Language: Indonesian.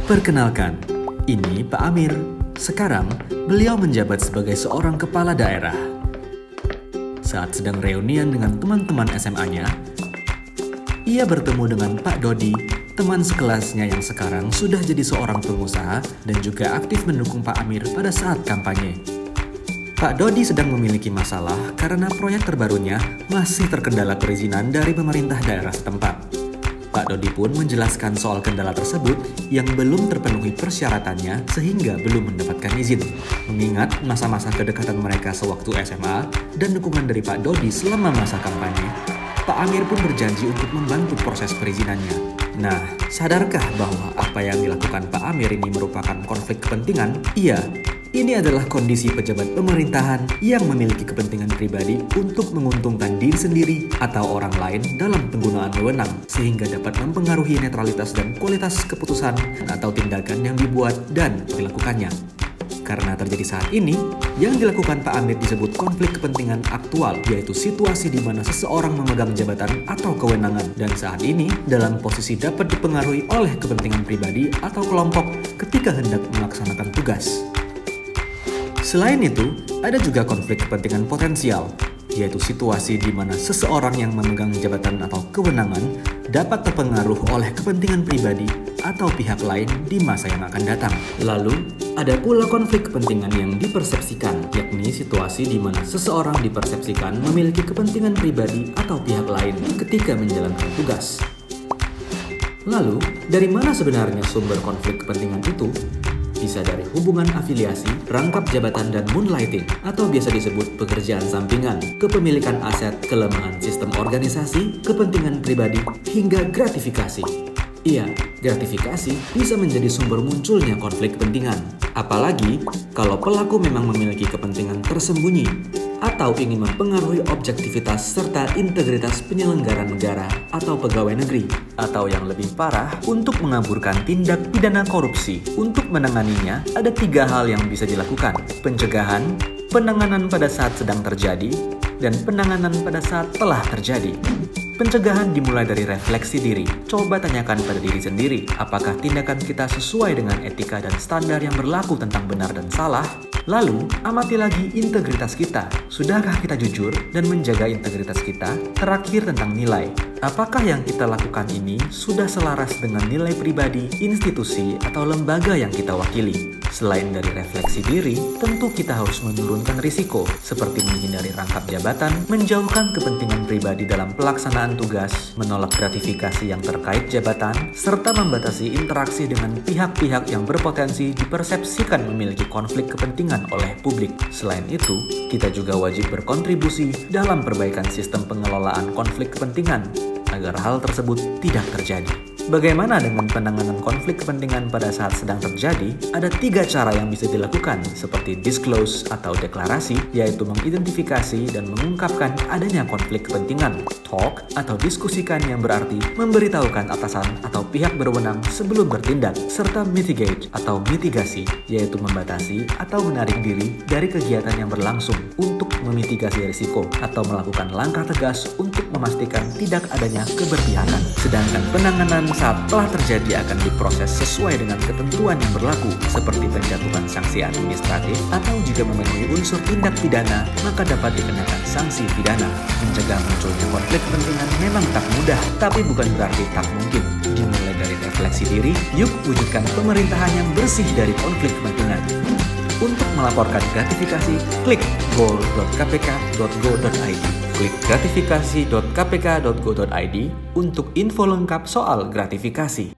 Perkenalkan, ini Pak Amir. Sekarang, beliau menjabat sebagai seorang kepala daerah. Saat sedang reunian dengan teman-teman SMA-nya, ia bertemu dengan Pak Dodi, teman sekelasnya yang sekarang sudah jadi seorang pengusaha dan juga aktif mendukung Pak Amir pada saat kampanye. Pak Dodi sedang memiliki masalah karena proyek terbarunya masih terkendala perizinan dari pemerintah daerah setempat. Pak Dodi pun menjelaskan soal kendala tersebut yang belum terpenuhi persyaratannya sehingga belum mendapatkan izin. Mengingat masa-masa kedekatan mereka sewaktu SMA dan dukungan dari Pak Dodi selama masa kampanye, Pak Amir pun berjanji untuk membantu proses perizinannya. Nah, sadarkah bahwa apa yang dilakukan Pak Amir ini merupakan konflik kepentingan? Iya, ini adalah kondisi pejabat pemerintahan yang memiliki kepentingan pribadi untuk menguntungkan diri sendiri atau orang lain dalam penggunaan wewenang, sehingga dapat mempengaruhi netralitas dan kualitas keputusan atau tindakan yang dibuat dan dilakukannya. Karena terjadi saat ini, yang dilakukan Pak Amir disebut konflik kepentingan aktual, yaitu situasi di mana seseorang memegang jabatan atau kewenangan dan saat ini dalam posisi dapat dipengaruhi oleh kepentingan pribadi atau kelompok ketika hendak melaksanakan tugas. Selain itu, ada juga konflik kepentingan potensial, yaitu situasi di mana seseorang yang memegang jabatan atau kewenangan dapat terpengaruh oleh kepentingan pribadi atau pihak lain di masa yang akan datang. Lalu, ada pula konflik kepentingan yang dipersepsikan, yakni situasi di mana seseorang dipersepsikan memiliki kepentingan pribadi atau pihak lain ketika menjalankan tugas. Lalu, dari mana sebenarnya sumber konflik kepentingan itu? Bisa dari hubungan afiliasi, rangkap jabatan dan moonlighting, atau biasa disebut pekerjaan sampingan, kepemilikan aset, kelemahan sistem organisasi, kepentingan pribadi, hingga gratifikasi. Iya, gratifikasi bisa menjadi sumber munculnya konflik kepentingan. Apalagi kalau pelaku memang memiliki kepentingan tersembunyi atau ingin mempengaruhi objektivitas serta integritas penyelenggara negara atau pegawai negeri. Atau yang lebih parah, untuk mengaburkan tindak pidana korupsi. Untuk menanganinya, ada 3 hal yang bisa dilakukan: pencegahan, penanganan pada saat sedang terjadi, dan penanganan pada saat telah terjadi. Pencegahan dimulai dari refleksi diri. Coba tanyakan pada diri sendiri, apakah tindakan kita sesuai dengan etika dan standar yang berlaku tentang benar dan salah? Lalu, amati lagi integritas kita. Sudahkah kita jujur dan menjaga integritas kita? Terakhir, tentang nilai. Apakah yang kita lakukan ini sudah selaras dengan nilai pribadi, institusi, atau lembaga yang kita wakili? Selain dari refleksi diri, tentu kita harus menurunkan risiko, seperti menghindari rangkap jabatan, menjauhkan kepentingan pribadi dalam pelaksanaan tugas, menolak gratifikasi yang terkait jabatan, serta membatasi interaksi dengan pihak-pihak yang berpotensi dipersepsikan memiliki konflik kepentingan oleh publik. Selain itu, kita juga wajib berkontribusi dalam perbaikan sistem pengelolaan konflik kepentingan agar hal tersebut tidak terjadi. Bagaimana dengan penanganan konflik kepentingan pada saat sedang terjadi? Ada 3 cara yang bisa dilakukan, seperti disclose atau deklarasi, yaitu mengidentifikasi dan mengungkapkan adanya konflik kepentingan. Talk atau diskusikan, yang berarti memberitahukan atasan atau pihak berwenang sebelum bertindak. Serta mitigate atau mitigasi, yaitu membatasi atau menarik diri dari kegiatan yang berlangsung untuk memitigasi risiko atau melakukan langkah tegas untuk memastikan tidak adanya keberpihakan. Sedangkan penanganan saat telah terjadi akan diproses sesuai dengan ketentuan yang berlaku, seperti penjatuhan sanksi administratif, atau jika memenuhi unsur tindak pidana, maka dapat dikenakan sanksi pidana. Mencegah munculnya konflik kepentingan memang tak mudah, tapi bukan berarti tak mungkin. Dimulai dari refleksi diri, yuk wujudkan pemerintahan yang bersih dari konflik kepentingan. Untuk melaporkan gratifikasi, klik goal.kpk.go.id. Klik gratifikasi.kpk.go.id untuk info lengkap soal gratifikasi.